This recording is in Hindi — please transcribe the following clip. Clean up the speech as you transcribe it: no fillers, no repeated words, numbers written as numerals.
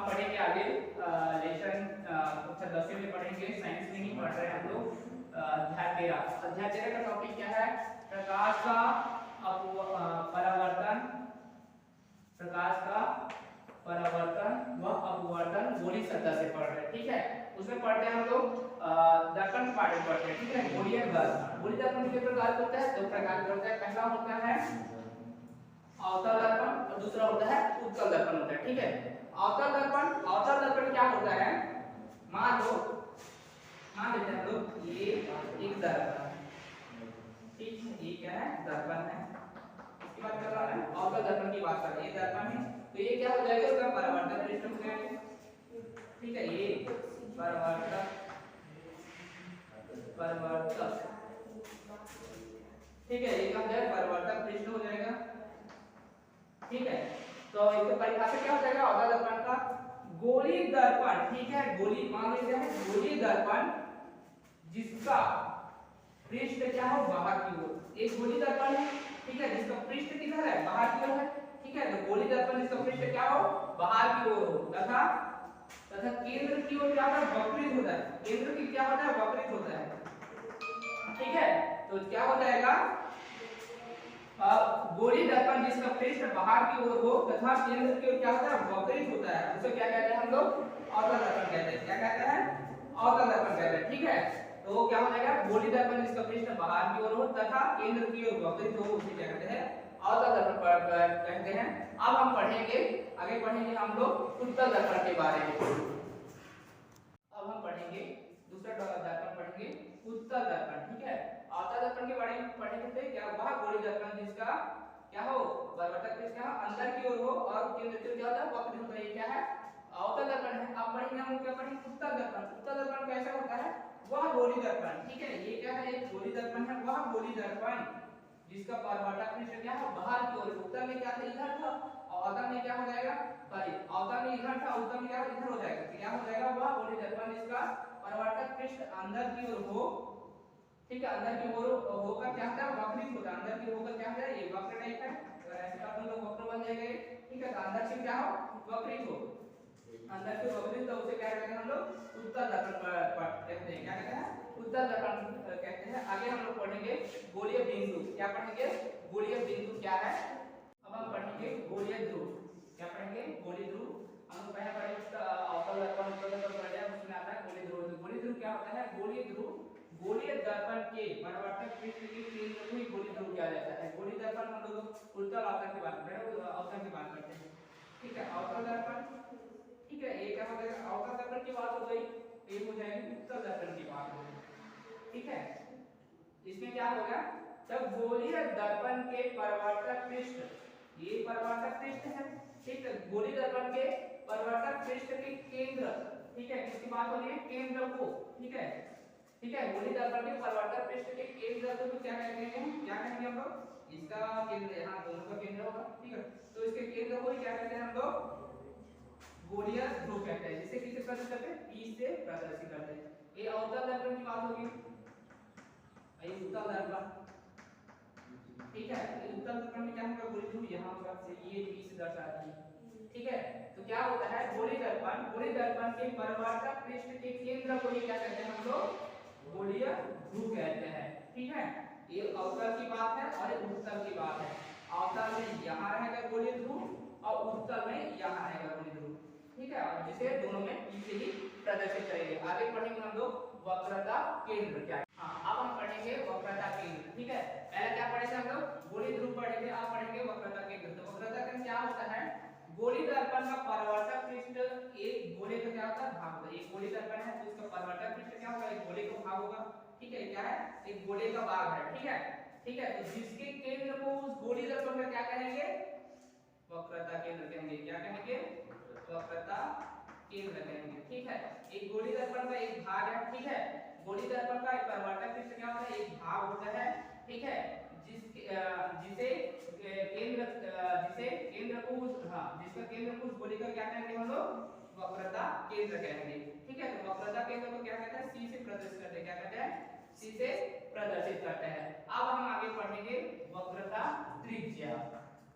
हम पढ़ेंगे आगे लेसन कक्षा 10 में पढ़ेंगे, साइंस में ही पढ़ रहे हैं हम लोग। अध्याय 13, अध्याय 13 का टॉपिक क्या है? प्रकाश का परावर्तन, प्रकाश का परावर्तन व अपवर्तन गोलीय सतह से पढ़ रहे हैं। ठीक है, उसमें पढ़ते हैं हम लोग दर्पण पाठ पढ़ते हैं। ठीक है, गोलीय दर्पण, गोलीय दर्पण कितने प्रकार होता है? दो प्रकार का होता है। पहला होता है अवतल दर्पण और दूसरा होता है उत्तल दर्पण होता है। ठीक है, अवतल दर्पण क्या होता है? मान लेते हैं हम लोग ये एक दर्पण है। ठीक है, ये क्या है? दर्पण है। इसकी बात कर रहा है, अवतल दर्पण की बात कर रहे हैं। ये दर्पण है तो ये क्या हो जाएगा? उसका परावर्तन पृष्ठ हो जाएगा। ठीक है, ये परावर्तक ठीक है, ये क्या हो जाएगा? परावर्तक पृष्ठ हो जाएगा। ठीक है, तो इसका परिभाषा क्या हो जाएगा अवतल दर्पण का? गोलीय दर्पण। ठीक है, गोली मान लीजिए है गोलीय दर्पण जिसका पृष्ठ क्या हो? बाहर की ओर। एक गोलीय दर्पण है, ठीक है, जिसका पृष्ठ किधर है? बाहर की ओर है। ठीक है, तो गोलीय दर्पण जिसका पृष्ठ क्या हो? बाहर की ओर हो तथा केंद्र की ओर क्या होता है? वक्रित होता है। केंद्र की क्या होता है? वक्रित होता है। ठीक है, तो क्या हो जाएगा? गोलीय दर्पण जिसका पृष्ठ बाहर की ओर हो तथा केंद्र की ओर क्या होता है? वक्रित होता है, उसे क्या कहते हैं हम लोग? अवतल दर्पण कहते हैं। क्या कहते हैं? अवतल दर्पण कहते हैं। ठीक है, तो क्या हो जाएगा? गोलीय दर्पण जिसका पृष्ठ बाहर की ओर हो तथा केंद्र की ओर वक्रित हो, उसे क्या कहते हैं? अवतल दर्पण कहते हैं। अब हम पढ़ेंगे, आगे पढ़ेंगे हम लोग उत्तल दर्पण के बारे में। अब हम पढ़ेंगे दूसरा दर्पण पढ़ेंगे, उत्तल दर्पण। ठीक है, अवतल दर्पण के बारे में पढ़ेंगे तो क्या होगा? गोलीय दर्पण जिसका क्या हो? परावर्तक पृष्ठ क्या अंदर की ओर हो और केंद्र की ओर क्या होता है? वक्रित होता है। ये क्या है? अवतल दर्पण है। अब पढ़ेंगे हम क्या पढ़ेंगे? उत्तल दर्पण। उत्तल दर्पण कैसा होता है? वह गोलीय दर्पण। ठीक है, ये क्या है? एक गोलीय दर्पण है। वह गोलीय दर्पण जिसका परावर्तक पृष्ठ क्या है? बाहर की ओर। उत्तल में क्या था? इधर था, और अवतल में क्या हो जाएगा? सॉरी, अवतल में इधर था, उत्तल में क्या इधर हो जाएगा। क्या हो जाएगा? वह गोलीय दर्पण जिसका परावर्तक पृष्ठ अंदर की ओर हो। ठीक है, अंदर की ओर होकर क्या होता है? वक्रित होता है। अंदर की ओर होकर क्या होता है? ये वक्र टाइप है, अगर ऐसे कर दो तो वक्र बन जाएगा। ठीक है, तो अंदर से क्या हो? वक्रित हो, अंदर से वक्रित, तो उसे क्या कहते हैं हम लोग? उत्तल दर्पण कहते हैं। क्या कहते हैं? उत्तल दर्पण कहते हैं। आगे हम लोग पढ़ेंगे गोलीय बिंदु। क्या पढ़ेंगे? गोलीय बिंदु क्या है? अब हम पढ़ेंगे गोलीय ध्रुव। क्या पढ़ेंगे? गोलीय ध्रुव। हम लोग पहले पढ़े अवतल दर्पण, उत्तल दर्पण पढ़े हैं, उसमें आता है गोलीय ध्रुव। गोलीय ध्रुव क्या होता है? गोलीय ध्रुव गोलीय दर्पण के परावर्तक पृष्ठ के केंद्र को ही गोलीय ध्रुव कहा जाता है। गोलीय दर्पण हम लोग उत्तल अवतल की बात कर रहे हैं, अवतल की बात करते हैं। ठीक है, अवतल दर्पण। ठीक है, ये क्या हो जाएगा? अवतल दर्पण की बात हो गई, ये हो जाएगी उत्तल दर्पण की बात हो गई। ठीक है, इसमें क्या होगा? जब गोलीय दर्पण के परावर्तक पृष्ठ, ये परावर्तक पृष्ठ है। ठीक है, गोलीय दर्पण के परावर्तक पृष्ठ के केंद्र, ठीक है, किसकी बात हो रही है? केंद्र को। ठीक है, ठीक है, गोलीय दर्पण के परावर्तक पृष्ठ के केंद्र को क्या कहेंगे हम? क्या कहेंगे हम लोग? इसका केंद्र यहाँ दोनों का केंद्र होगा। ठीक है, तो इसके केंद्र को क्या कहते हैं हम लोग? गोलीय ध्रुव कहते हैं, जिसे किससे प्रदर्शित करते हैं? P से प्रदर्शित करते हैं। ये अवतल दर्पण की बात होगी। ये उत्तल दर्पण। ठीक है, उत्तल दर्पण में क्या होगा? गोलीय ध्रुव यहाँ होगा, ये P से दर्शाती है। ठीक है, तो क्या होता है? गोलीय दर्पण के परावर्तक पृष्ठ के केंद्र को ही क्या कहते हैं हम लोग? गोलीय ध्रुव कहते हैं। ठीक है, ये अवतल की बात है और ये उत्तल की बात है। अवतल में यहाँ रहेगा गोलीय ध्रुव और उत्तल में यहाँ रहेगा गोलीय ध्रुव। ठीक है, और जिसे दोनों में P से ही प्रदर्शित करेंगे। आगे पढ़ेंगे हम लोग वक्रता केंद्र क्या है। हाँ, अब हम पढ़ेंगे वक्रता केंद्र। ठीक है, पहले क्या पढ़े थे हम लोग? गोलीय ध्रुव पढ़ेंगे, अब पढ़ेंगे वक्रता केंद्र। तो वक्रता केंद्र क्या होता है? गोलीय दर्पण का परावर्तक पृष्ठ एक गोले का क्या होता है? भाग होता है। एक गोलीय दर्पण है तो इसका परावर्तक पृष्ठ क्या होगा? एक गोले का भाग होगा। ठीक है, क्या है? एक गोले का भाग है। ठीक है, ठीक है, तो जिसके केंद्र को उस गोलीय दर्पण का क्या कहेंगे? वक्रता केंद्र कहेंगे। क्या कहेंगे? वक्रता केंद्र कहेंगे। ठीक है, एक गोलीय दर्पण का एक भाग है। ठीक है, गोलीय दर्पण का एक परावर्तक पृष्ठ क्या होता है? एक भाग होता है। ठीक है, जिसे केंद्र को जिसका केंद्र को उस गोली का क्या कहेंगे हम लोग? वक्रता केंद्र कहेंगे। ठीक है, तो वक्रता केंद्र को क्या कहते हैं? C से प्रदर्शित करते हैं। क्या कहते हैं? C से प्रदर्शित करते हैं। अब हम आगे पढ़ेंगे वक्रता त्रिज्या।